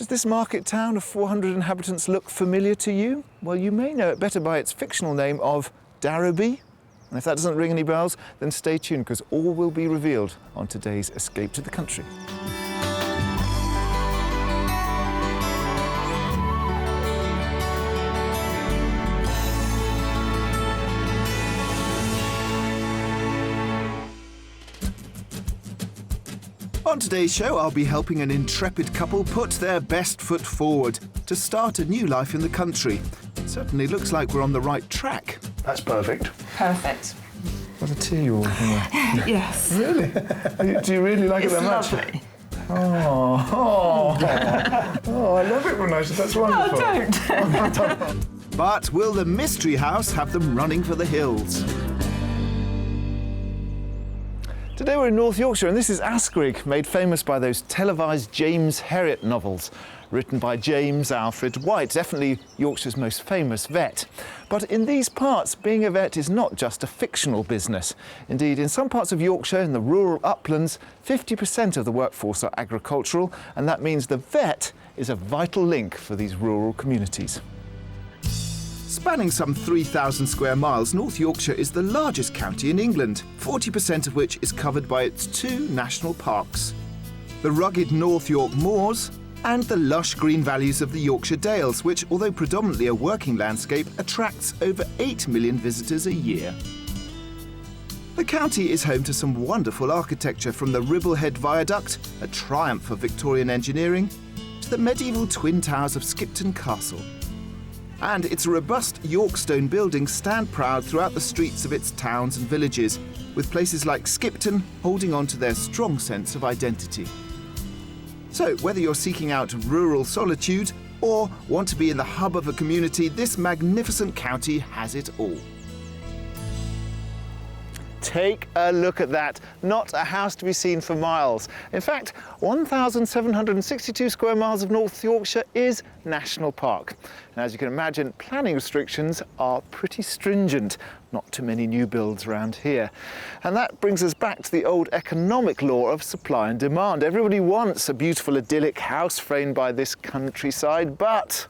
Does this market town of 400 inhabitants look familiar to you? Well, you may know it better by its fictional name of Darrowby. And if that doesn't ring any bells, then stay tuned, because all will be revealed on today's Escape to the Country. On today's show, I'll be helping an intrepid couple put their best foot forward to start a new life in the country. It certainly looks like we're on the right track. That's perfect. Perfect. What a tea you're all here. Yes. Really? Do you really like it that much? Lovely. Oh, I love it when I say that's wonderful. Oh, don't. But will the mystery house have them running for the hills? Today we're in North Yorkshire, and this is Askerig, made famous by those televised James Herriot novels, written by James Alfred White, definitely Yorkshire's most famous vet. But in these parts, being a vet is not just a fictional business. Indeed, in some parts of Yorkshire, in the rural uplands, 50% of the workforce are agricultural, and that means the vet is a vital link for these rural communities. Spanning some 3,000 square miles, North Yorkshire is the largest county in England, 40% of which is covered by its 2 national parks: the rugged North York Moors and the lush green valleys of the Yorkshire Dales, which, although predominantly a working landscape, attracts over 8 million visitors a year. The county is home to some wonderful architecture, from the Ribblehead Viaduct, a triumph of Victorian engineering, to the medieval twin towers of Skipton Castle. And its robust York stone buildings stand proud throughout the streets of its towns and villages, with places like Skipton holding on to their strong sense of identity. So, whether you're seeking out rural solitude or want to be in the hub of a community, this magnificent county has it all. Take a look at that. Not a house to be seen for miles. In fact, 1,762 square miles of North Yorkshire is National Park. And as you can imagine, planning restrictions are pretty stringent. Not too many new builds around here. And that brings us back to the old economic law of supply and demand. Everybody wants a beautiful, idyllic house framed by this countryside, but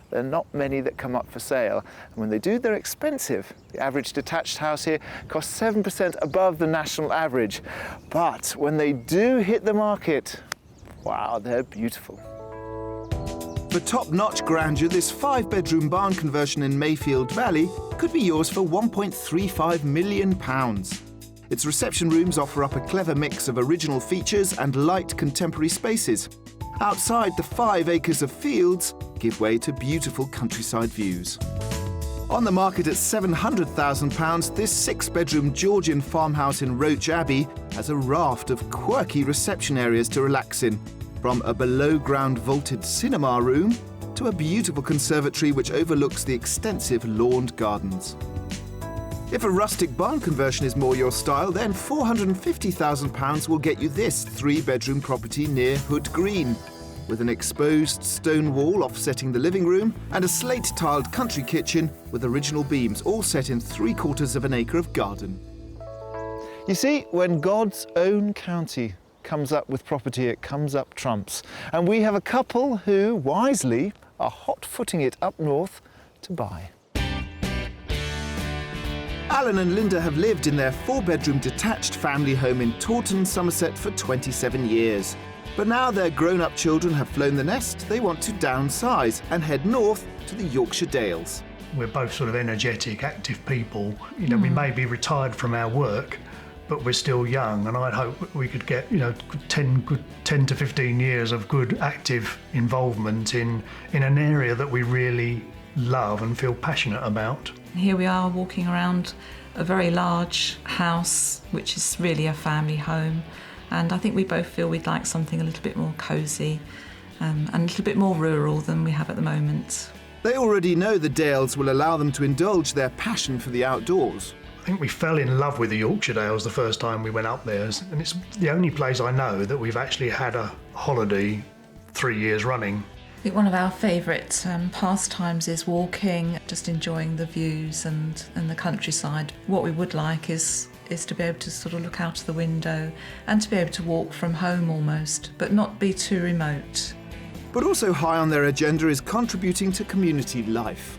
there are not many that come up for sale. And when they do, they're expensive. The average detached house here costs 7% above the national average. But when they do hit the market, wow, they're beautiful. For top-notch grandeur, this 5-bedroom barn conversion in Mayfield Valley could be yours for £1.35 million. Its reception rooms offer up a clever mix of original features and light contemporary spaces. Outside, the 5 acres of fields give way to beautiful countryside views. On the market at £700,000, this 6-bedroom Georgian farmhouse in Roach Abbey has a raft of quirky reception areas to relax in, from a below-ground vaulted cinema room to a beautiful conservatory which overlooks the extensive lawned gardens. If a rustic barn conversion is more your style, then £450,000 will get you this 3-bedroom property near Hood Green, with an exposed stone wall offsetting the living room and a slate-tiled country kitchen with original beams, all set in 3/4 of an acre of garden. You see, when God's own county comes up with property, it comes up trumps. And we have a couple who, wisely, are hot-footing it up north to buy. Alan and Linda have lived in their 4-bedroom detached family home in Taunton, Somerset for 27 years. But now their grown-up children have flown the nest, they want to downsize and head north to the Yorkshire Dales. We're both sort of energetic, active people. You know, we may be retired from our work, but we're still young, and I'd hope we could get, 10 to 15 years of good active involvement in an area that we really love and feel passionate about. Here we are walking around a very large house, which is really a family home. And I think we both feel we'd like something a little bit more cosy and a little bit more rural than we have at the moment. They already know the Dales will allow them to indulge their passion for the outdoors. I think we fell in love with the Yorkshire Dales the first time we went up there, and it's the only place I know that we've actually had a holiday 3 years running. I think one of our favourite pastimes is walking, just enjoying the views and the countryside. What we would like is to be able to sort of look out of the window and to be able to walk from home almost, but not be too remote. But also high on their agenda is contributing to community life.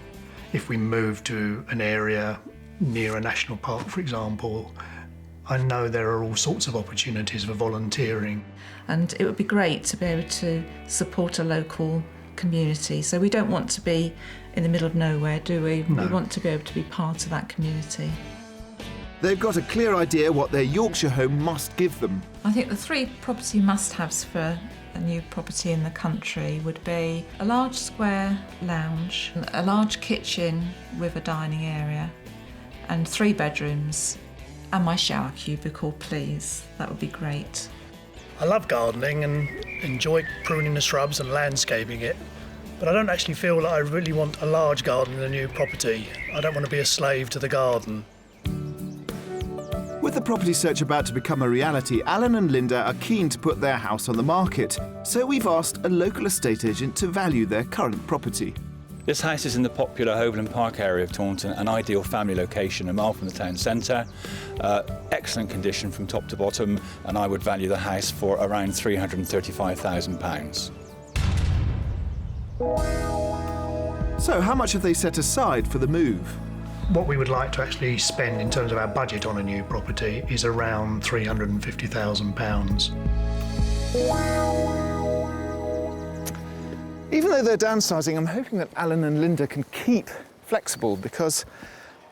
If we move to an area near a national park, for example, I know there are all sorts of opportunities for volunteering. And it would be great to be able to support a local community. So we don't want to be in the middle of nowhere, do we? No. We want to be able to be part of that community. They've got a clear idea what their Yorkshire home must give them. I think the 3 property must-haves for a new property in the country would be a large square lounge, a large kitchen with a dining area, and 3 bedrooms, and my shower cubicle, please. That would be great. I love gardening and enjoy pruning the shrubs and landscaping it, but I don't actually feel that I really want a large garden in a new property. I don't want to be a slave to the garden. With the property search about to become a reality, Alan and Linda are keen to put their house on the market. So we've asked a local estate agent to value their current property. This house is in the popular Hoveland Park area of Taunton, an ideal family location a mile from the town centre. Excellent condition from top to bottom, and I would value the house for around £335,000. So how much have they set aside for the move? What we would like to actually spend in terms of our budget on a new property is around £350,000. Even though they're downsizing, I'm hoping that Alan and Linda can keep flexible, because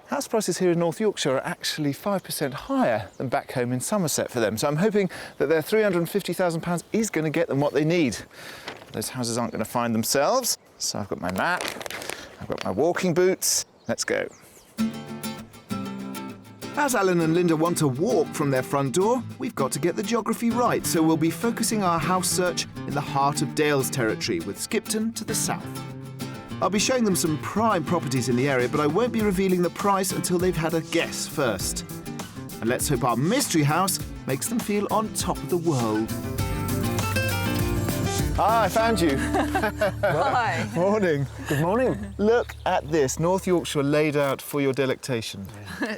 house prices here in North Yorkshire are actually 5% higher than back home in Somerset for them. So I'm hoping that their £350,000 is going to get them what they need. Those houses aren't going to find themselves. So I've got my map, I've got my walking boots. Let's go. As Alan and Linda want to walk from their front door, we've got to get the geography right, so we'll be focusing our house search in the heart of Dales territory, with Skipton to the south. I'll be showing them some prime properties in the area, but I won't be revealing the price until they've had a guess first. And let's hope our mystery house makes them feel on top of the world. Ah, I found you. Hi. Morning. Good morning. Look at this, North Yorkshire laid out for your delectation.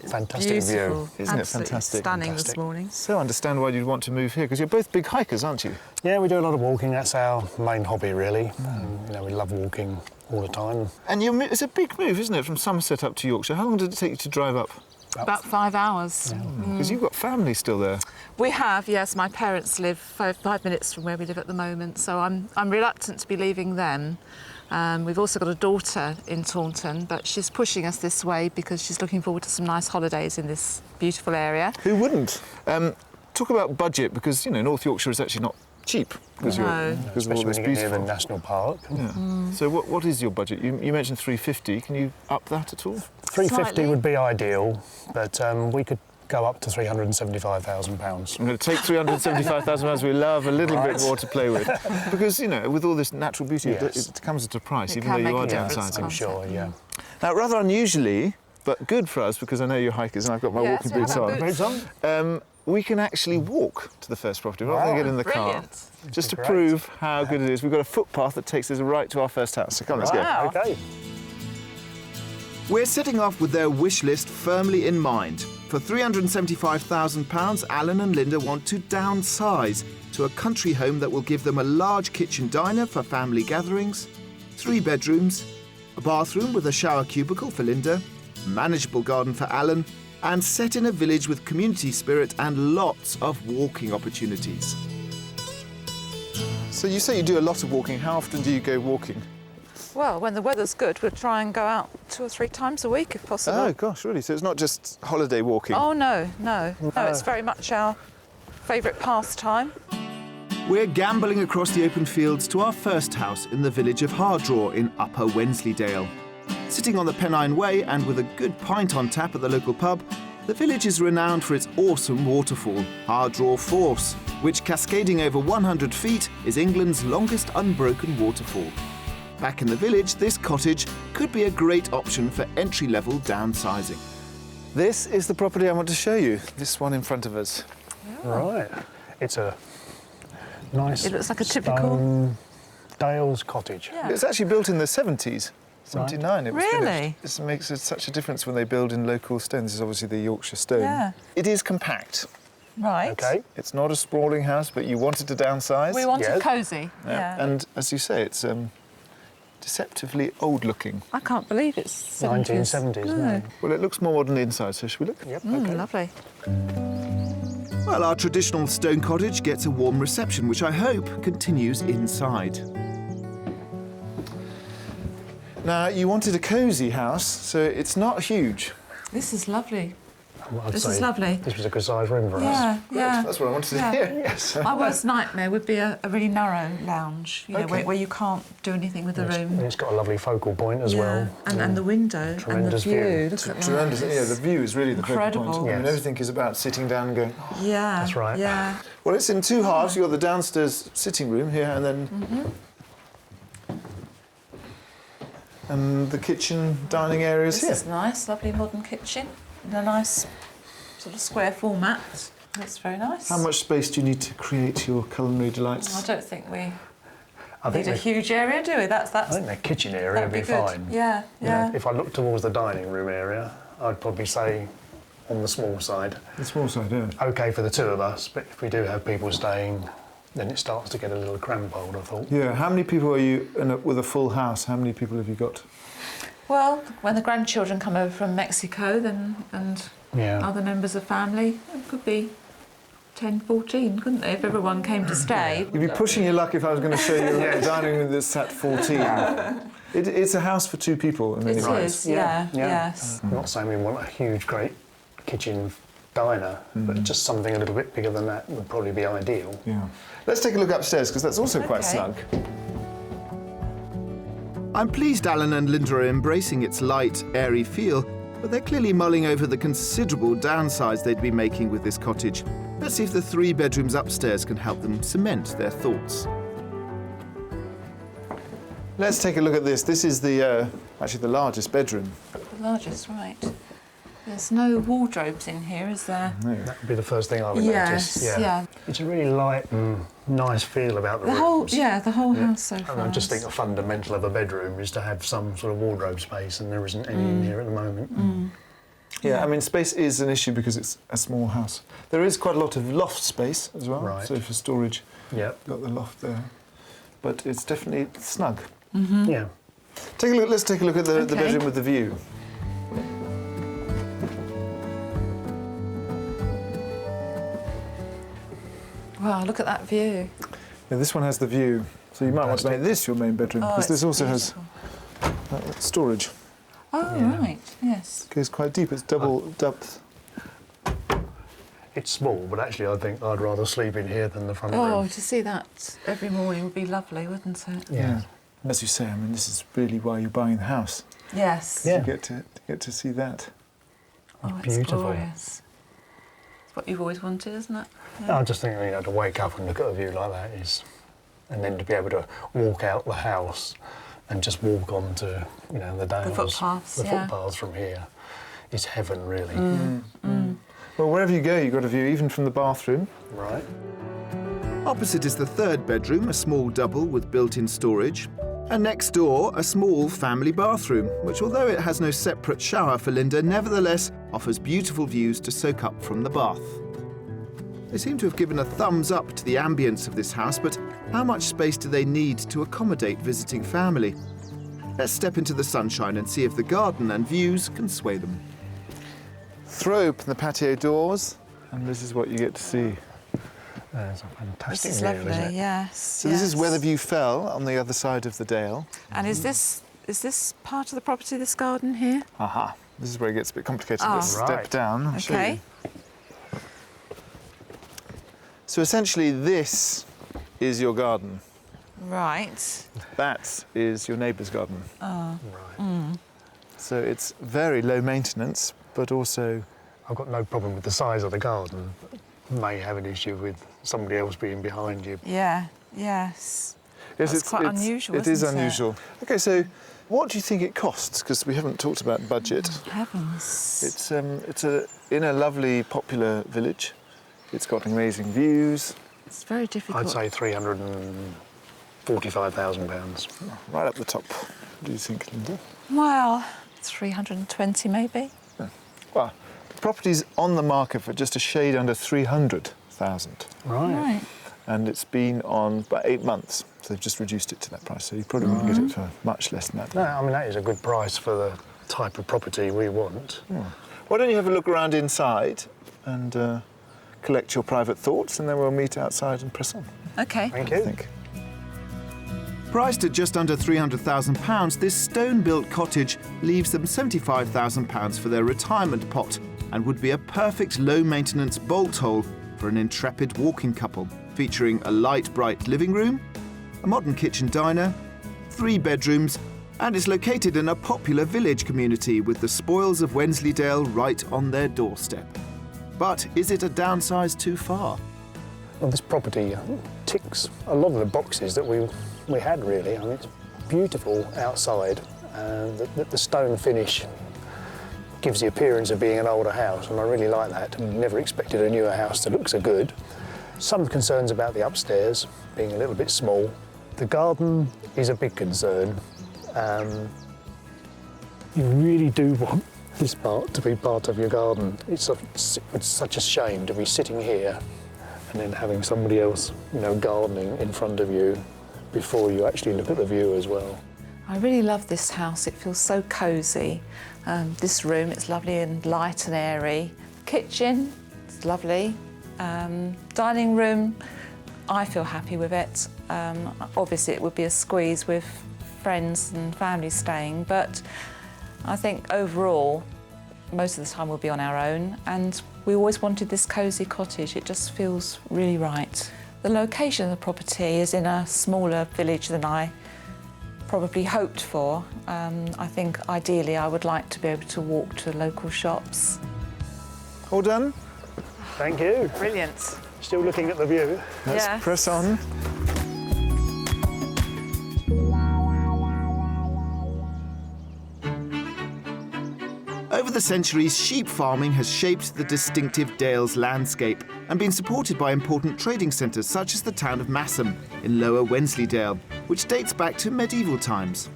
Fantastic view. Isn't it Absolutely fantastic? stunning Fantastic. this morning. So I understand why you'd want to move here, because you're both big hikers, aren't you? Yeah, we do a lot of walking. That's our main hobby, really. You know, we love walking all the time. And it's a big move, isn't it, from Somerset up to Yorkshire? How long did it take you to drive up? About 5 hours. Because you've got family still there. We have, yes. My parents live 5 minutes from where we live at the moment, so I'm reluctant to be leaving them. We've also got a daughter in Taunton, but she's pushing us this way because she's looking forward to some nice holidays in this beautiful area. Who wouldn't? Talk about budget, because, you know, North Yorkshire is actually not cheap because No. of all Especially this when you get near the beautiful. national park. Yeah. So what is your budget? You mentioned 350. Can you up that at all? 350 Slightly. would be ideal, but we could go up to £375,000. I'm going to take £375,000. We love a little bit Right. more to play with, because, you know, with all this natural beauty, Yes. it comes at a price, It even can though you make are a difference, downsizing. can't I'm sure, yeah. Now, rather unusually, but good for us, because I know you're hikers and I've got my Yes, walking we have boots our on. boots. Boots on? We can actually walk to the first property rather than Wow. get in the car. Brilliant. Just to Great. prove how good it is. We've got a footpath that takes us right to our first house. So come on, let's go. Wow. OK. We're setting off with their wish list firmly in mind. For £375,000, Alan and Linda want to downsize to a country home that will give them a large kitchen diner for family gatherings, 3 bedrooms, a bathroom with a shower cubicle for Linda, a manageable garden for Alan, and set in a village with community spirit and lots of walking opportunities. So you say you do a lot of walking. How often do you go walking? Well, when the weather's good, we'll try and go out 2 or 3 times a week if possible. Oh, gosh, really? So it's not just holiday walking? Oh, no. It's very much our favourite pastime. We're gambling across the open fields to our first house in the village of Hardraw in Upper Wensleydale. Sitting on the Pennine Way and with a good pint on tap at the local pub, the village is renowned for its awesome waterfall, Hardraw Force, which, cascading over 100 feet, is England's longest unbroken waterfall. Back in the village, this cottage could be a great option for entry-level downsizing. This is the property I want to show you, this one in front of us. Right. It's a nice It looks like a typical- stone Dales cottage. Yeah. It's actually built in the 70s. 79 it was Really? finished. This makes such a difference when they build in local stone. This is obviously the Yorkshire stone. Yeah. It is compact. Right. Okay. It's not a sprawling house, but you wanted to downsize. We wanted Yes. cosy. Yeah. And as you say, it's deceptively old-looking. I can't believe it's 70s. 1970s, No. no. Well, it looks more modern inside, so should we look? Yep, Mm, okay. lovely. Well, our traditional stone cottage gets a warm reception, which I hope continues inside. Now, you wanted a cosy house, so it's not huge. This is lovely. Well, I'd This say is lovely. This was a good sized room for us. Yeah, yeah. That's what I wanted to Yeah. hear. Yes. My worst nightmare would be a really narrow lounge, you know, Okay. where you can't do anything with the room. And it's got a lovely focal point as well. And the window and the Tremendous view. view. Look at Tremendous. that. Yeah, the view is really the focal point. Incredible. I mean, Yes. everything is about sitting down and going, oh. Yeah. That's right. Yeah. Well, it's in two halves. You've got the downstairs sitting room here and then... And the kitchen, dining areas This here. is nice, lovely modern kitchen in a nice sort of square format. That's very nice. How much space do you need to create your culinary delights? I don't think we I think, need a huge area, do we? I think the kitchen area that'd would be good. fine. Yeah, You know, yeah. if I look towards the dining room area, I'd probably say on the small side. The small side, yeah. Okay for the two of us, but if we do have people staying, then it starts to get a little cramped, I would have thought. Yeah, how many people are you with a full house? How many people have you got? Well, when the grandchildren come over from Mexico, then and Yeah. other members of family, it could be 10, 14, couldn't they? If everyone came to stay. You'd be pushing your luck if I was going to show you a dining room that's at 14. It's a house for two people in many It ways. is, yeah, yes. I'm not saying we want a huge, great kitchen diner, but just something a little bit bigger than that would probably be ideal. Yeah. Let's take a look upstairs, because that's also quite Okay. snug. I'm pleased Alan and Linda are embracing its light, airy feel, but they're clearly mulling over the considerable downsize they'd be making with this cottage. Let's see if the 3 bedrooms upstairs can help them cement their thoughts. Let's take a look at this. This is the actually the largest bedroom. The largest, right. There's no wardrobes in here, is there? That would be the first thing I would Yes, notice. yeah. It's a really light and nice feel about the The whole, rooms. yeah, the whole house so far. And I just think the fundamental of a bedroom is to have some sort of wardrobe space, and there isn't any in here at the moment. Yeah, I mean, space is an issue because it's a small house. There is quite a lot of loft space as well, Right. so for storage, Yep. you've got the loft there. But it's definitely snug. Yeah. Take a look. Let's take a look at the Okay. bedroom with the view. Wow, look at that view. Yeah, this one has the view, so you might want to make this your main bedroom because this it's also beautiful. has storage. Oh, Yeah. right, yes. It goes quite deep. It's double depth. It's small, but actually I think I'd rather sleep in here than the front Oh, room. to see that every morning would be lovely, wouldn't it? Yeah. As you say, I mean, this is really why you're buying the house. Yes. Yeah. To get to see that. Oh, it's Beautiful. glorious. It's what you've always wanted, isn't it? I just think, to wake up and look at a view like that is... And then to be able to walk out the house and just walk onto, the Dales. footpaths, The yeah. footpaths from here is heaven, really. Well, wherever you go, you've got a view, even from the bathroom. Right? Opposite is the 3rd bedroom, a small double with built-in storage. And next door, a small family bathroom, which, although it has no separate shower for Linda, nevertheless offers beautiful views to soak up from the bath. They seem to have given a thumbs up to the ambience of this house, but how much space do they need to accommodate visiting family? Let's step into the sunshine and see if the garden and views can sway them. Throw open the patio doors, and this is what you get to see. It's a fantastic This is view, lovely, isn't it? yes. So this is where the view fell on the other side of the Dale. And is this part of the property, this garden here? Aha. This is where it gets a bit complicated. Ah. Let's step Right. down. I'll show Okay. you. So essentially, this is your garden. Right. That is your neighbour's garden. Right. So it's very low maintenance, but also I've got no problem with the size of the garden. May have an issue with somebody else being behind you. Yeah, yes. yes, That's quite unusual, It is isn't it? unusual. Okay, so what do you think it costs? Because we haven't talked about budget. Heavens. It's in a lovely popular village. It's got amazing views, It's very difficult. I'd say £345,000. right up the top. What do you think, Linda? Well, 320 maybe. Well, property's on the market for just a shade under 300,000. Right. And it's been on about 8 months, so they've just reduced it to that price. So you probably wouldn't get it for much less than that. No, I mean, that is a good price for the type of property we want. Why don't you have a look around inside and collect your private thoughts, and then we'll meet outside and press on. Okay. Thank I you. think. Priced at just under £300,000, this stone-built cottage leaves them £75,000 for their retirement pot and would be a perfect low-maintenance bolt hole for an intrepid walking couple, featuring a light, bright living room, a modern kitchen diner, 3 bedrooms, and is located in a popular village community with the spoils of Wensleydale right on their doorstep. But is it a downsize too far? Well, this property ticks a lot of the boxes that we had, really. I mean, it's beautiful outside, and the stone finish gives the appearance of being an older house, and I really like that. I never expected a newer house to look so good. Some concerns about the upstairs being a little bit small. The garden is a big concern. You really do want this part to be part of your garden. It's such a shame to be sitting here and then having somebody else, gardening in front of you before you actually look at the view as well. I really love this house. It feels so cosy. This room, it's lovely and light and airy. Kitchen, it's lovely. Dining room, I feel happy with it. Obviously, it would be a squeeze with friends and family staying, but I think overall, most of the time we'll be on our own, and we always wanted this cosy cottage. It just feels really right. The location of the property is in a smaller village than I probably hoped for. I think ideally I would like to be able to walk to local shops. All done? Thank you. Brilliant. Still looking at the view. Let's Yes. press on. Over the centuries, sheep farming has shaped the distinctive Dales landscape and been supported by important trading centres such as the town of Massam in Lower Wensleydale, which dates back to medieval times.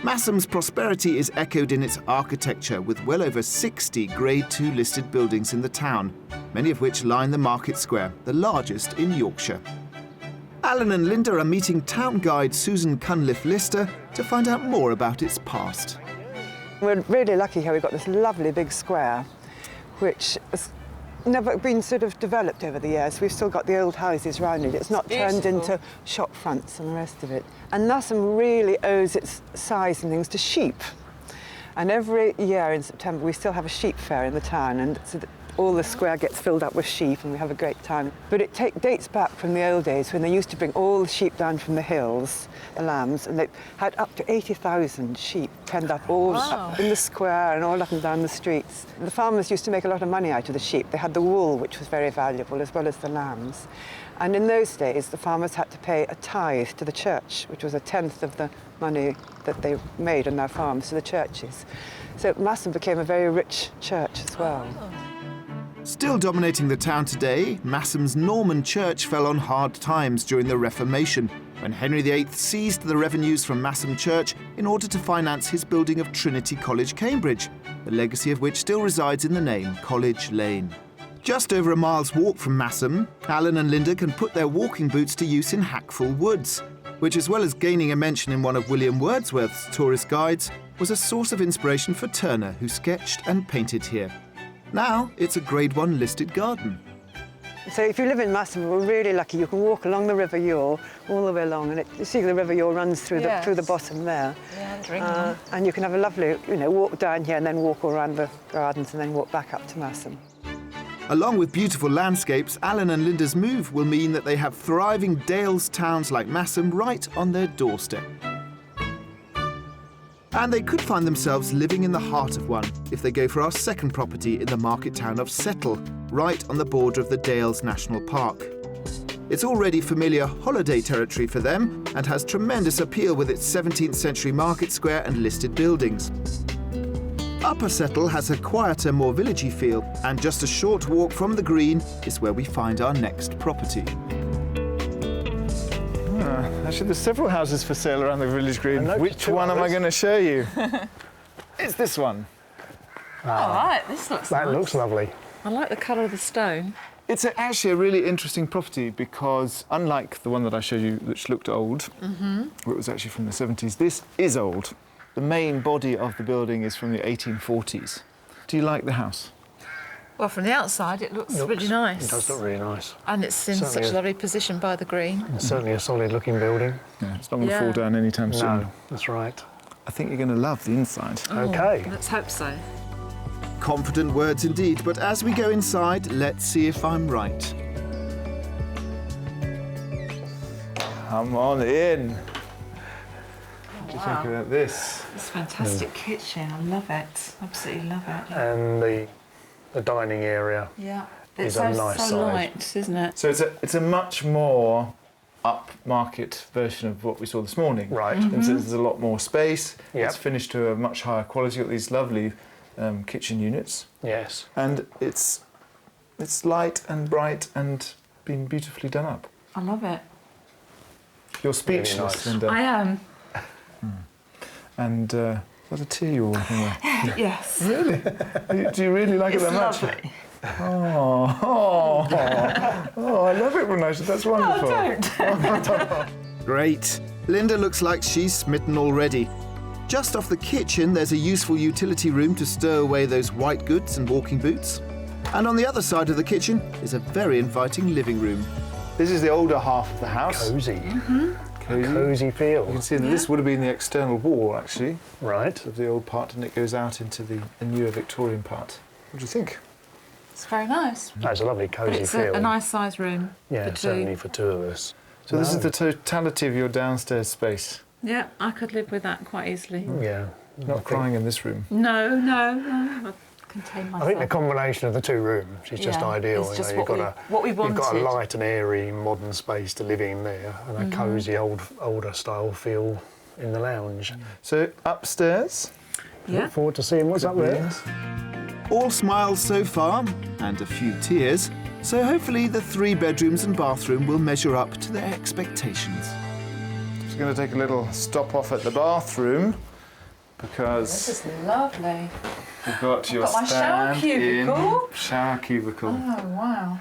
Massam's prosperity is echoed in its architecture, with well over 60 Grade 2 listed buildings in the town, many of which line the market square, the largest in Yorkshire. Alan and Linda are meeting town guide Susan Cunliffe-Lister to find out more about its past. We're really lucky here. We've got this lovely big square, which has never been sort of developed over the years. We've still got the old houses around it. It's not turned into shop fronts and the rest of it. And Massam really owes its size and things to sheep. And every year in September, we still have a sheep fair in the town, and so all the square gets filled up with sheep, and we have a great time. But it dates back from the old days when they used to bring all the sheep down from the hills, the lambs, and they had up to 80,000 sheep penned up all up in the square and all up and down the streets. The farmers used to make a lot of money out of the sheep. They had the wool, which was very valuable, as well as the lambs. And in those days, the farmers had to pay a tithe to the church, which was a tenth of the money that they made on their farms to the churches. So Massam became a very rich church as well. Still dominating the town today, Massam's Norman church fell on hard times during the Reformation, when Henry VIII seized the revenues from Massam Church in order to finance his building of Trinity College, Cambridge, the legacy of which still resides in the name College Lane. Just over a mile's walk from Massam, Alan and Linda can put their walking boots to use in Hackful Woods, which, as well as gaining a mention in one of William Wordsworth's tourist guides, was a source of inspiration for Turner, who sketched and painted here. Now it's a Grade 1 listed garden. So if you live in Massam, we're really lucky. You can walk along the River Yore all the way along, and you see the River Yore runs through the bottom there. And you can have a lovely, walk down here and then walk around the gardens and then walk back up to Massam. Along with beautiful landscapes, Alan and Linda's move will mean that they have thriving Dales towns like Massam right on their doorstep. And they could find themselves living in the heart of one if they go for our second property in the market town of Settle, right on the border of the Dales National Park. It's already familiar holiday territory for them and has tremendous appeal with its 17th century market square and listed buildings. Upper Settle has a quieter, more villagey feel, and just a short walk from the green is where we find our next property. Actually, there's several houses for sale around the village green. Which one am I going to show you? It's this one. All right, this looks That nice. looks lovely. I like the colour of the stone. It's actually a really interesting property because unlike the one that I showed you which looked old, where it was actually from the 70s, this is old. The main body of the building is from the 1840s. Do you like the house? Well, from the outside, it looks really nice. It does look really nice. And it's in Certainly such is. a lovely position by the green. It's certainly a solid looking building. Yeah, it's not going to Yeah. fall down anytime soon. No, that's right. I think you're going to love the inside. Okay. Let's hope so. Confident words indeed, but as we go inside, let's see if I'm right. Come on in. What do you think about this? It's a fantastic kitchen. I love it. Absolutely love it. And the dining area. Yeah. It's It's a so, nice so size. light, isn't it? So it's a much more upmarket version of what we saw this morning. Right. And so there's a lot more space. Yep. It's finished to a much higher quality. You've got these lovely kitchen units, Yes. and it's light and bright and been beautifully done up. I love it. You're speechless, nice. Linda. I am. And is that a tear you're walking with? Yes. Really? Do you really like It's it that much? lovely. Oh, I love it, Renata. That's wonderful. Don't. Great. Linda looks like she's smitten already. Just off the kitchen, there's a useful utility room to stow away those white goods and walking boots. And on the other side of the kitchen is a very inviting living room. This is the older half of the house. Cosy. Cosy. Cosy feel. You can see that this would have been the external wall, actually, Right. of the old part, and it goes out into the newer Victorian part. What do you think? It's very nice. That's a lovely But cosy it's feel. a nice sized room. Yeah, for two. certainly for two of us. So this is No. the totality of your downstairs space. Yeah, I could live with that quite easily. Yeah. Not crying in this room. No. I contain myself. I think the combination of the two rooms is just Yeah, ideal. it's just you've got what we you've got a wanted. light and airy modern space to live in there, and a cosy older style feel in the lounge. So upstairs, Yeah. Look forward to seeing what's up there. all smiles so far, and a few tears. So hopefully the 3 bedrooms and bathroom will measure up to their expectations. Just going to take a little stop off at the bathroom because This is lovely. you've got your got my shower stand-in cubicle. shower cubicle. Oh, wow.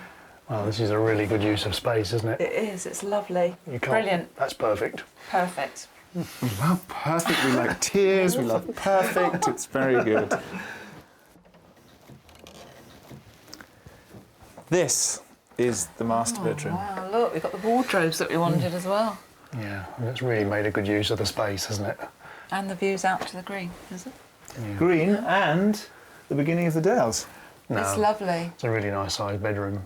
Well, this is a really good use of space, isn't it? It is. It's lovely. You can't- Brilliant. That's perfect. Perfect. We love perfect. We like tears. We love perfect. It's very good. This is the master bedroom. Wow, look, we've got the wardrobes that we wanted as well. Yeah, and it's really made a good use of the space, hasn't it? And the views out to the green, is it? Green and the beginning of the Dales. No, It's lovely. it's a really nice sized bedroom.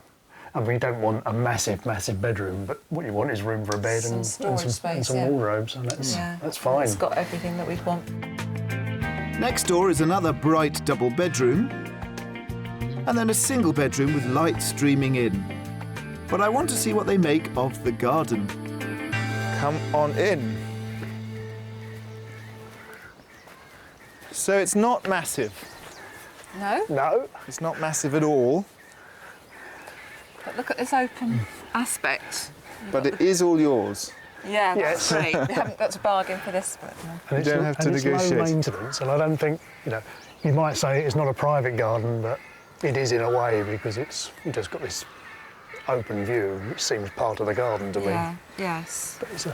I mean, you don't want a massive bedroom, but what you want is room for a bed Some and storage some, space, and some yeah. wardrobes, and that's fine. It's got everything that we'd want. Next door is another bright double bedroom, and then a single bedroom with light streaming in. But I want to see what they make of the garden. Come on in. So it's not massive. No? No, It's not massive at all, But look at this open aspect. but it is all yours. Yeah, Yes. that's great. We haven't got to bargain for this, but no. and You don't have to and it's negotiate. low maintenance, and I don't think you might say it's not a private garden, but it is in a way because it's just got this open view, which seems part of the garden to me. Yeah, yes. But it's a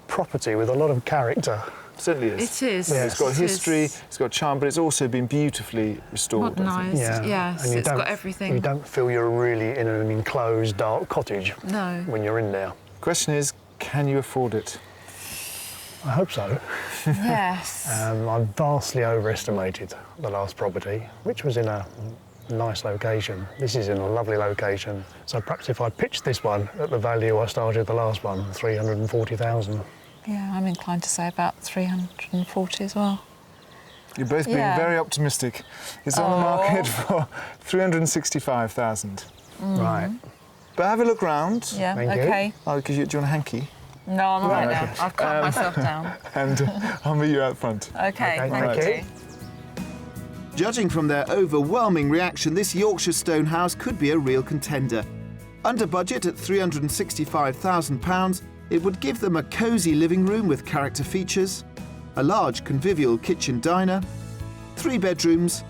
property with a lot of character. Certainly is. It is. Yeah, It's got It history, is it's got charm, but it's also been beautifully restored. I think. modernised. Yes, and you it's got don't- everything. You don't feel you're really in an enclosed dark cottage No. when you're in there. Question is, can you afford it? I hope so. Yes. I've vastly overestimated the last property, which was in a nice location. This is in a lovely location. So perhaps if I pitched this one at the value I started the last one, 340,000. Yeah, I'm inclined to say about 340 as well. You're both being Yeah. very optimistic. It's on the market for 365,000. Right. But have a look round. Yeah, Thank you. okay. I'll give you, do you want a hanky? No, I'm all right No, now. okay. I've calmed myself down. And I'll meet you out front. Okay, Okay, thank thank you. you. Judging from their overwhelming reaction, this Yorkshire stone house could be a real contender. Under budget at £365,000, it would give them a cosy living room with character features, a large convivial kitchen diner, 3 bedrooms,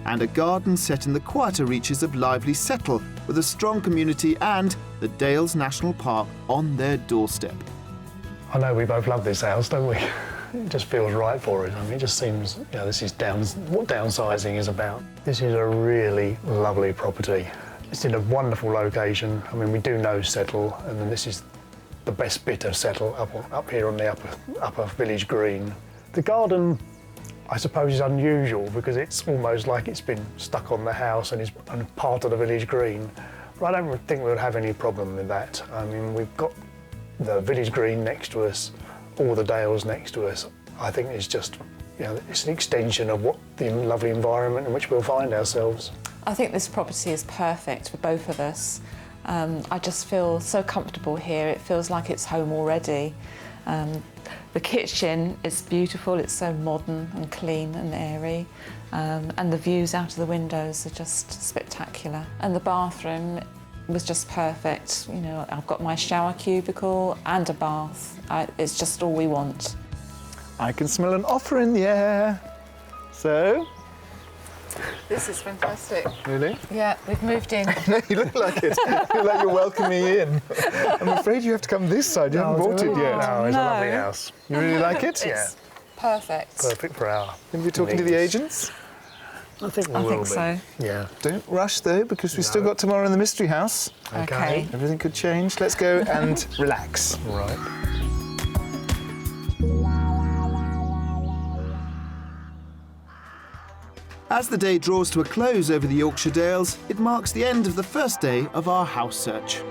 and a garden set in the quieter reaches of lively Settle, with a strong community and the Dales National Park on their doorstep. I know we both love this house, don't we? It just feels right for us. I mean, it just seems, you know, this is what downsizing is about. This is a really lovely property. It's in a wonderful location. I mean, we do know Settle, and then this is the best bit of Settle up here on the upper village green. The garden, I suppose, is unusual because it's almost like it's been stuck on the house and is part of the village green. But I don't think we would have any problem with that. I mean, we've got the village green next to us, all the Dales next to us. I think it's just, you know, it's an extension of what the lovely environment in which we'll find ourselves. I think this property is perfect for both of us. I just feel so comfortable here. It feels like it's home already. The kitchen is beautiful. It's so modern and clean and airy. And the views out of the windows are just spectacular. And the bathroom was just perfect. You know, I've got my shower cubicle and a bath. It's just all we want. I can smell an offer in the air. So? This is fantastic. Really? Yeah, we've moved in. No, you look like it. You look like you're welcoming me in. I'm afraid you have to come this side. You haven't bought it yet. No, it's a lovely house. You really like it? Yeah. Perfect. Perfect for our Going to be talking to the agents? I think we I will think be. so. Yeah. Don't rush though, because we've still got tomorrow in the mystery house. Okay. Everything could change. Let's go and relax. Right. As the day draws to a close over the Yorkshire Dales, it marks the end of the first day of our house search.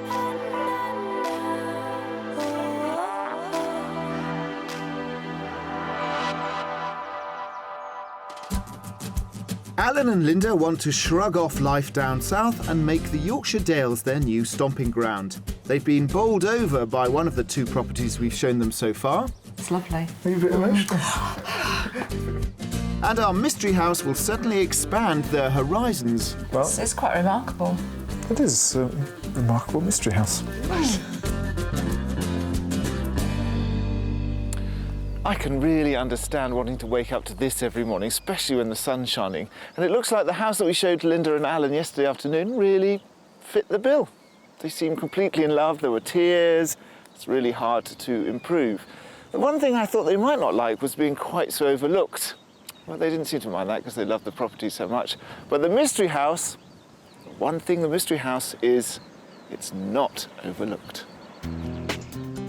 Alan and Linda want to shrug off life down south and make the Yorkshire Dales their new stomping ground. They've been bowled over by one of the two properties we've shown them so far. It's lovely. Are you a bit emotional? And our mystery house will certainly expand their horizons. Well, It's quite remarkable. it is a remarkable mystery house. I can really understand wanting to wake up to this every morning, especially when the sun's shining. And it looks like the house that we showed Linda and Alan yesterday afternoon really fit the bill. They seemed completely in love. There were tears. It's really hard to improve. The one thing I thought they might not like was being quite so overlooked. Well, they didn't seem to mind that because they loved the property so much. But the mystery house, one thing the mystery house is, it's not overlooked.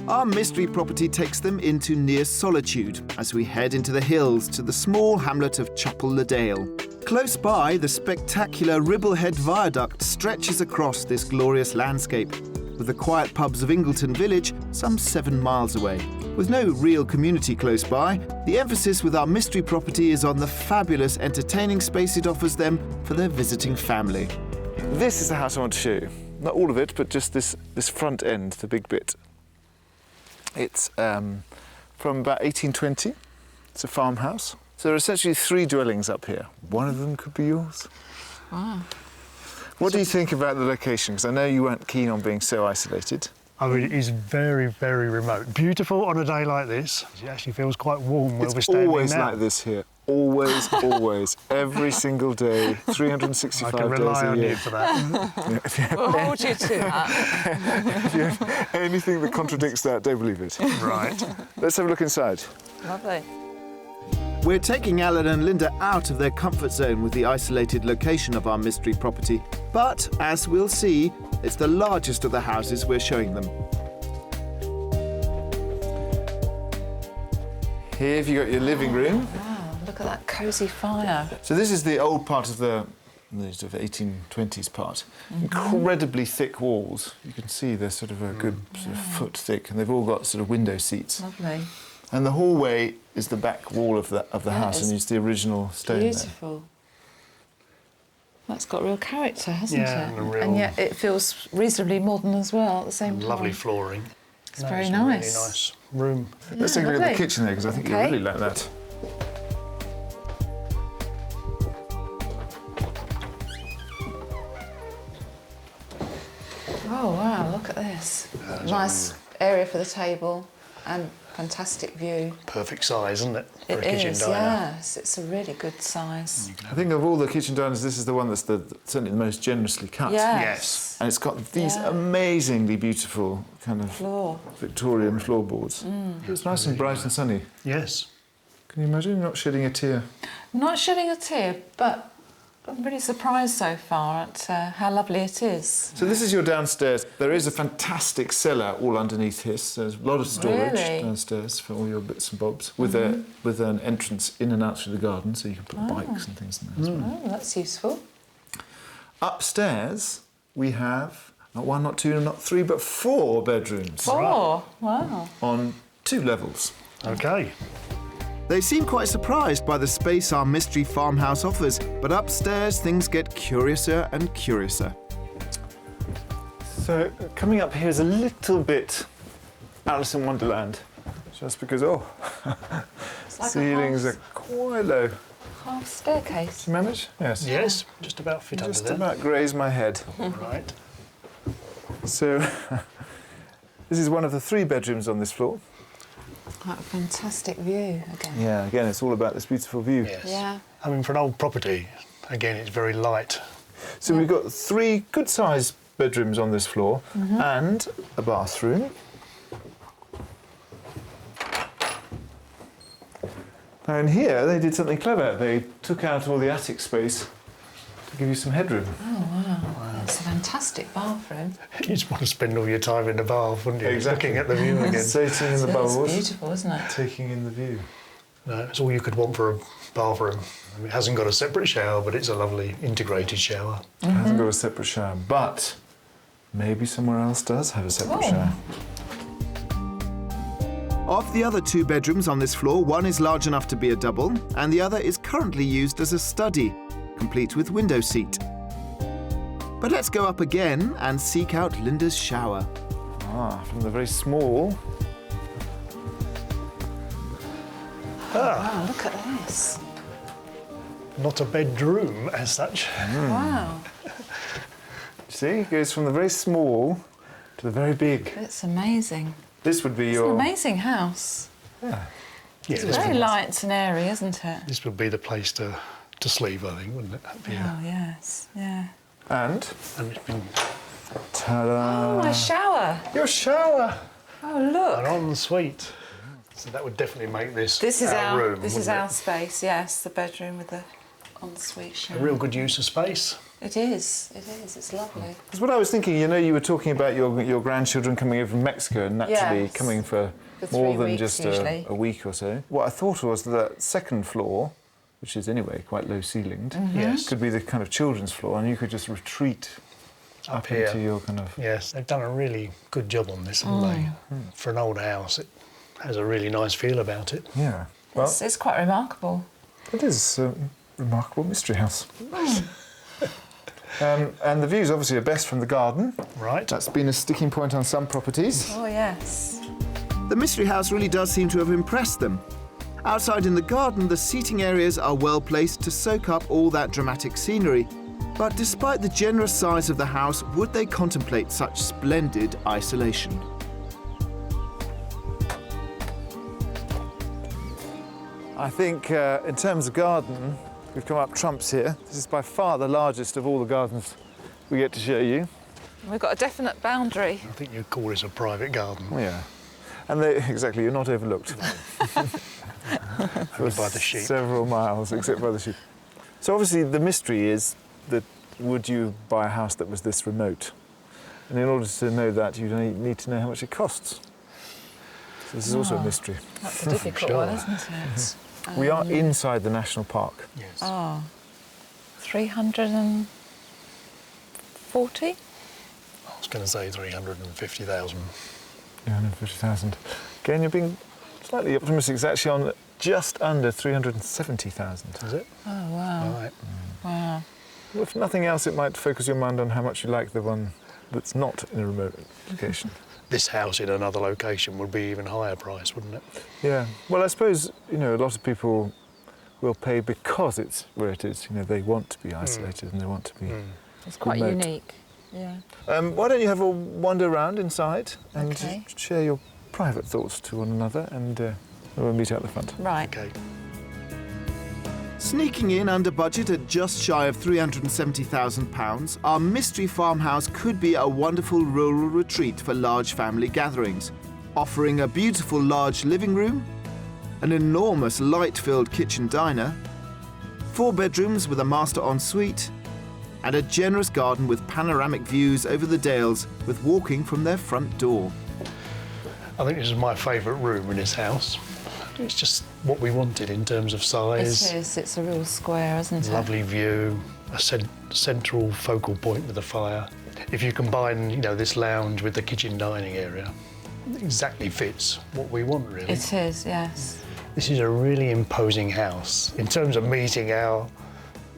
Our mystery property takes them into near solitude as we head into the hills to the small hamlet of Chapel-le-Dale. Close by, the spectacular Ribblehead Viaduct stretches across this glorious landscape, with the quiet pubs of Ingleton Village some 7 miles away. With no real community close by, the emphasis with our mystery property is on the fabulous entertaining space it offers them for their visiting family. This is the house I want to show you. Not all of it, but just this front end, the big bit. It's from about 1820. It's a farmhouse. So there are essentially 3 dwellings up here. One of them could be yours. Wow. What do you think about the location? Because I know you weren't keen on being so isolated. I mean, it is very, very remote. Beautiful on a day like this. It actually feels quite warm where we're It's standing always now. like this here. Always, always. Every single day, 365 I can days rely a on year. you for that. Yeah, if you have We'll hold you to that. if you have anything that contradicts that, don't believe it. Right. Let's have a look inside. Lovely. We're taking Alan and Linda out of their comfort zone with the isolated location of our mystery property. But, as we'll see, it's the largest of the houses we're showing them. Here you've got your living room. Wow, look at that cosy fire. So this is the old part of the sort of 1820s part. Incredibly thick walls. You can see they're sort of a good sort of foot thick, and they've all got sort of window seats. Lovely. And the hallway is the back wall of the house, and it's the original stone there. Beautiful. That's got real character, hasn't Yeah, it? and a real- And yet it feels reasonably modern as well at the same time. Lovely flooring. It's very it's nice. A really nice room. Let's take a look at the lovely. kitchen there, because I think you Okay. really like that. Oh wow, look at this. Nice area for the table and fantastic view. Perfect size, isn't it? For It a kitchen is, diner. yes. It's a really good size. I think of all the kitchen diners, this is the one that's certainly the most generously cut. Yes. And it's got these Yeah. amazingly beautiful kind of Floor. Victorian floorboards. It's nice and bright and sunny. Yes. Can you imagine not shedding a tear? I'm not shedding a tear, but I'm really surprised so far at how lovely it is. So this is your downstairs. There is a fantastic cellar all underneath this. There's a lot of storage Really? downstairs for all your bits and bobs, with an entrance in and out through the garden, so you can put bikes and things in there as well. Oh, that's useful. Upstairs, we have not one, not two, not three, but 4 bedrooms 4. Wow. on 2 levels. Okay. They seem quite surprised by the space our mystery farmhouse offers, but upstairs things get curiouser and curiouser. So coming up here is a little bit Alice in Wonderland, just because, It's like ceilings a are quite low. half staircase. Do you manage? Yes. Yes, just about fit Just under there. about graze my head. Right. So this is one of the 3 bedrooms on this floor. Quite a fantastic view again. Yeah, again, it's all about this beautiful view. Yes. Yeah. I mean, for an old property, again, it's very light. So we've got 3 good-sized bedrooms on this floor and a bathroom. Now in here, they did something clever. They took out all the attic space to give you some headroom. Oh, wow. It's a fantastic bathroom. You just want to spend all your time in the bath, wouldn't you? Exactly. Looking at the view again. Sitting in the It's bubbles, beautiful, isn't it? taking in the view. No, it's all you could want for a bathroom. I mean, it hasn't got a separate shower, but it's a lovely integrated shower. It hasn't got a separate shower, but maybe somewhere else does have a separate Oh. shower. Of the other 2 bedrooms on this floor, one is large enough to be a double, and the other is currently used as a study, complete with window seat. But let's go up again and seek out Linda's shower. From the very small. Wow, look at this. Not a bedroom as such. Wow. See, it goes from the very small to the very big. It's amazing. This would be It's your... an amazing house. Yeah, It's this very would, light and airy, isn't it? this would be the place to sleep, I think, wouldn't it? Oh, yes. Yeah. And... And it's been ta-da! Oh, my shower. Your shower! Oh, look. an ensuite. So that would definitely make this, This is our room. This is wouldn't our it? space. Yes, the bedroom with the ensuite shower. A real good use of space. It is. It is. It's lovely. Because what I was thinking, you know, you were talking about your grandchildren coming over from Mexico and naturally Yes. coming for For more 3 than weeks just usually. a week or so. What I thought was that 2nd floor, which is anyway quite low ceilinged, Yes. could be the kind of children's floor, and you could just retreat up here. into your kind of... Yes, they've done a really good job on this, haven't they? For an old house, it has a really nice feel about it. Yeah. Well, It's quite remarkable. it is a remarkable mystery house. And the views obviously are best from the garden. Right. That's been a sticking point on some properties. Oh, yes. The mystery house really does seem to have impressed them. Outside in the garden, the seating areas are well placed to soak up all that dramatic scenery. But despite the generous size of the house, would they contemplate such splendid isolation? I think in terms of garden, we've come up trumps here. This is by far the largest of all the gardens we get to show you. We've got a definite boundary. I think you'd call this a private garden. Oh, yeah. And they, exactly, you're not overlooked. Only by the sheep. Several miles, except by the sheep. So obviously the mystery is that would you buy a house that was this remote? And in order to know that, you need to know how much it costs. So this is also a mystery. That's a difficult Sure. one, isn't it? We are inside the national park. Yes. Oh, 340? I was going to say 350,000. 350,000. Again, you're being slightly optimistic. It's actually on just under 370,000. Is it? Oh, wow. Right. Wow. If nothing else, it might focus your mind on how much you like the one that's not in a remote location. This house in another location would be even higher price, wouldn't it? Yeah. Well, I suppose, you know, a lot of people will pay because it's where it is. You know, they want to be isolated and they want to be... It's quite remote. unique. Yeah. Why don't you have a wander around inside and Okay. share your private thoughts to one another, and we'll meet at the front. Right. Okay. Sneaking in under budget at just shy of £370,000, our mystery farmhouse could be a wonderful rural retreat for large family gatherings, offering a beautiful large living room, an enormous light-filled kitchen diner, 4 bedrooms with a master ensuite, and a generous garden with panoramic views over the Dales with walking from their front door. I think this is my favourite room in this house. It's just what we wanted in terms of size. It is. It's a real square, isn't it? Lovely view, a central focal point with the fire. If you combine, you know, this lounge with the kitchen dining area, it exactly fits what we want, really. It is, yes. This is a really imposing house. In terms of meeting our,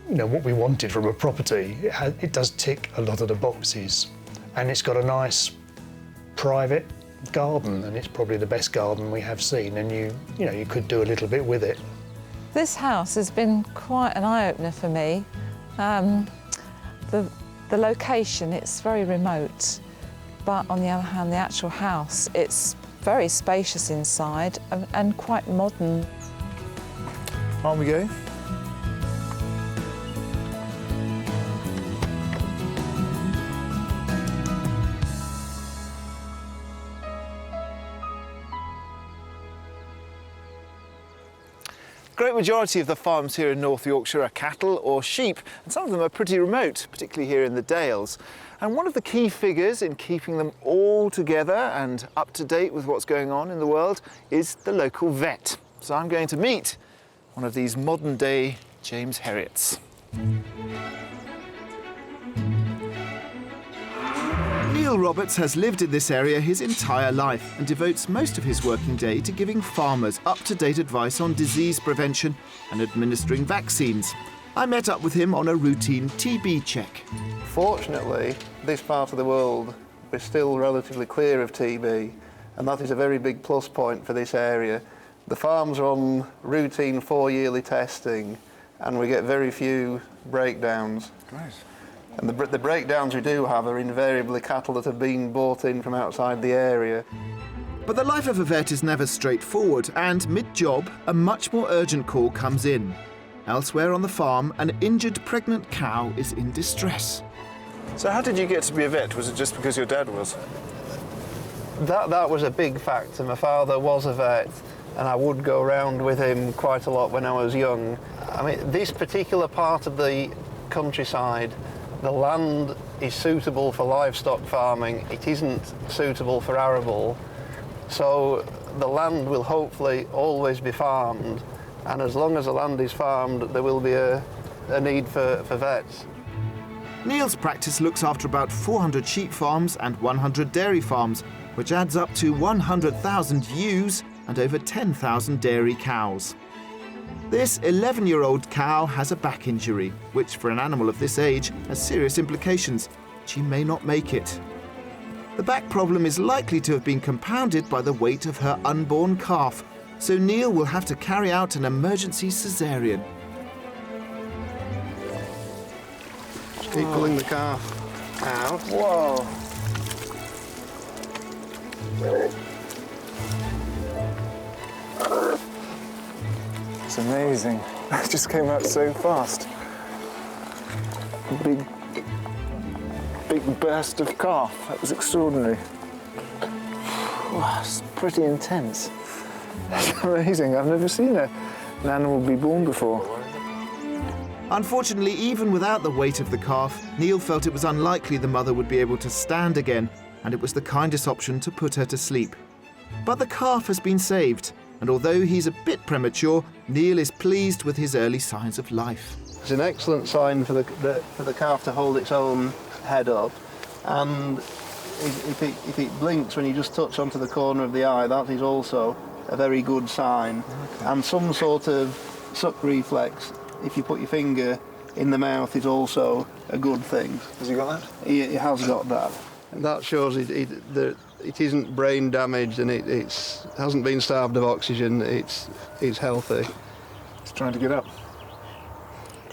you know, what we wanted from a property, it does tick a lot of the boxes. And it's got a nice private garden, and it's probably the best garden we have seen, and you know, you could do a little bit with it. This house has been quite an eye-opener for me. The location, it's very remote, but on the other hand, the actual house, it's very spacious inside and quite modern. On we go. Great majority of the farms here in North Yorkshire are cattle or sheep, and some of them are pretty remote, particularly here in the Dales. And one of the key figures in keeping them all together and up to date with what's going on in the world is the local vet. So I'm going to meet one of these modern-day James Herriots. Neil Roberts has lived in this area his entire life and devotes most of his working day to giving farmers up-to-date advice on disease prevention and administering vaccines. I met up with him on a routine TB check. Fortunately, this part of the world, we're still relatively clear of TB, and that is a very big plus point for this area. The farms are on routine 4-yearly testing, and we get very few breakdowns. Right. And the breakdowns we do have are invariably cattle that have been brought in from outside the area. But the life of a vet is never straightforward, and mid-job, a much more urgent call comes in. Elsewhere on the farm, an injured pregnant cow is in distress. So how did you get to be a vet? Was it just because your dad was? That was a big factor. My father was a vet, and I would go around with him quite a lot when I was young. I mean, this particular part of the countryside, the land is suitable for livestock farming. It isn't suitable for arable. So the land will hopefully always be farmed. And as long as the land is farmed, there will be a need for vets. Neil's practice looks after about 400 sheep farms and 100 dairy farms, which adds up to 100,000 ewes and over 10,000 dairy cows. This 11-year-old cow has a back injury, which for an animal of this age has serious implications. She may not make it. The back problem is likely to have been compounded by the weight of her unborn calf, so Neil will have to carry out an emergency caesarean. Just keep pulling the calf out. Whoa! It's amazing. It just came out so fast. Big burst of calf. That was extraordinary. Wow, it's pretty intense. That's amazing. I've never seen an animal be born before. Unfortunately, even without the weight of the calf, Neil felt it was unlikely the mother would be able to stand again, and it was the kindest option to put her to sleep. But the calf has been saved, and although he's a bit premature, Neil is pleased with his early signs of life. It's an excellent sign for the calf to hold its own head up, and if it blinks when you just touch onto the corner of the eye, that is also a very good sign. Okay. And some sort of suck reflex, if you put your finger in the mouth, is also a good thing. Has he got that? He has got that. And that shows that it isn't brain damaged, and it hasn't been starved of oxygen. It's healthy. He's trying to get up.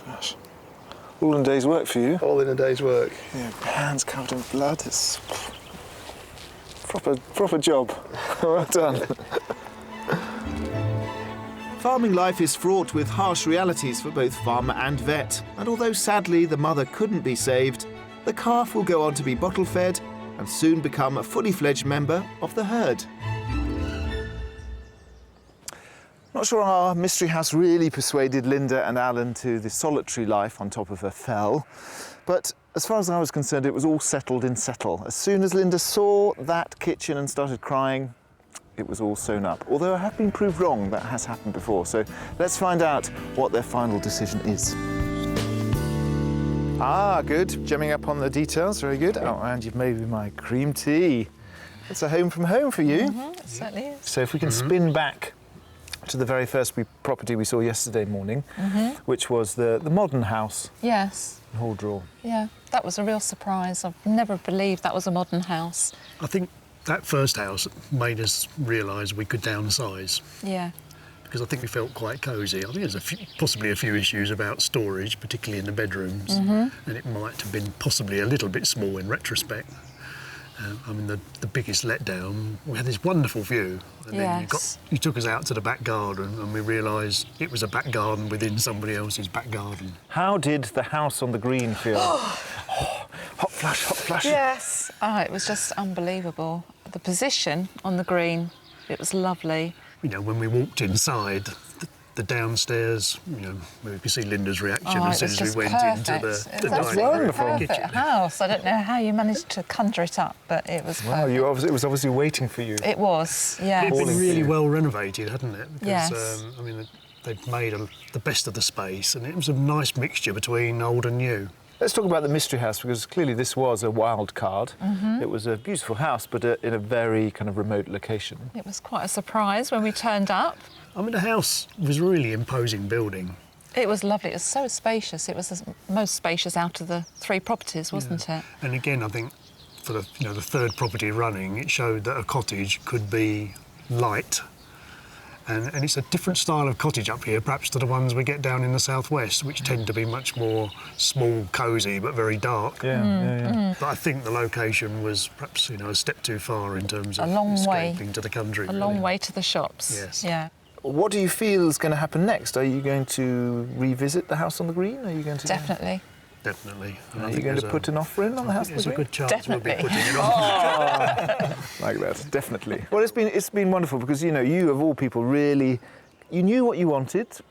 Gosh. All in a day's work for you. All in a day's work. Yeah, hands covered in blood. It's Proper job. Well done. Farming life is fraught with harsh realities for both farmer and vet, and although sadly the mother couldn't be saved, the calf will go on to be bottle fed and soon become a fully fledged member of the herd. Not sure our mystery house really persuaded Linda and Alan to the solitary life on top of a fell, but as far as I was concerned, it was all settled in settle. As soon as Linda saw that kitchen and started crying, it was all sewn up. Although I have been proved wrong, that has happened before. So let's find out what their final decision is. Ah, good. Gemming up on the details, very good. Oh, and you've made me my cream tea. It's a home from home for you. It certainly is. So if we can spin back to the very first property we saw yesterday morning, which was the modern house. Yes. In Hall Draw. Yeah, that was a real surprise. I've never believed that was a modern house. I think that first house made us realise we could downsize. Yeah. Because I think we felt quite cosy. I think there's possibly a few issues about storage, particularly in the bedrooms, and it might have been possibly a little bit small in retrospect. I mean, the biggest letdown, we had this wonderful view, and then you took us out to the back garden and we realised it was a back garden within somebody else's back garden. How did the house on the green feel? Hot flush, hot flush. Yes. Oh, it was just unbelievable. The position on the green, it was lovely. You know, when we walked inside, the downstairs, you know, we could see Linda's reaction as soon as we went into the dining room. Perfect house. I don't know how you managed to conjure it up, but it was perfect. Well, it was obviously waiting for you. It was, yeah. It'd been really well renovated, hadn't it? Because, yes. I mean, they'd made the best of the space, and it was a nice mixture between old and new. Let's talk about the mystery house, because clearly this was a wild card. It was a beautiful house, but in a very kind of remote location. It was quite a surprise when we turned up. I mean, the house was a really imposing building. It was lovely. It was so spacious. It was the most spacious out of the 3 properties, wasn't it? And again, I think for the third property running, it showed that a cottage could be light. And it's a different style of cottage up here, perhaps to the ones we get down in the southwest, which tend to be much more small, cosy, but very dark. Yeah. But I think the location was perhaps, a step too far in terms of escaping to the country. A long way to the shops. Yes. Yeah. What do you feel is going to happen next? Are you going to revisit the house on the green? Are you going to Definitely. Definitely. Are you going to put an offer in on the house on the There's a green? good chance Definitely. we'll be putting it on. Like that, definitely. Well, it's been wonderful because you of all people really, you knew what you wanted.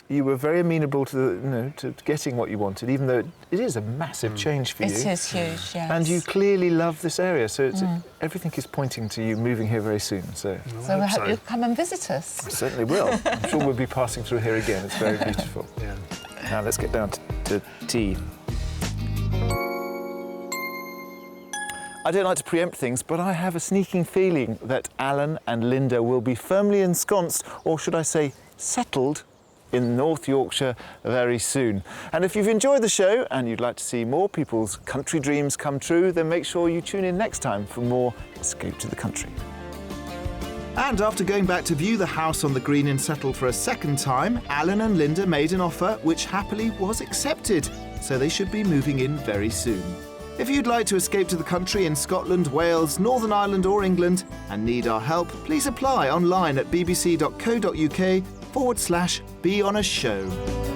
You were very amenable to to getting what you wanted, even though it is a massive change for you. It is huge, yes. And you clearly love this area, so everything is pointing to you moving here very soon. So I hope you'll come and visit us. certainly will. I'm sure we'll be passing through here again. It's very beautiful. Yeah. Now let's get down to tea. I don't like to preempt things, but I have a sneaking feeling that Alan and Linda will be firmly ensconced, or should I say settled, in North Yorkshire very soon. And if you've enjoyed the show and you'd like to see more people's country dreams come true, then make sure you tune in next time for more Escape to the Country. And after going back to view the house on the green in Settle for a second time, Alan and Linda made an offer which happily was accepted, so they should be moving in very soon. If you'd like to escape to the country in Scotland, Wales, Northern Ireland or England and need our help, please apply online at bbc.co.uk/beonashow.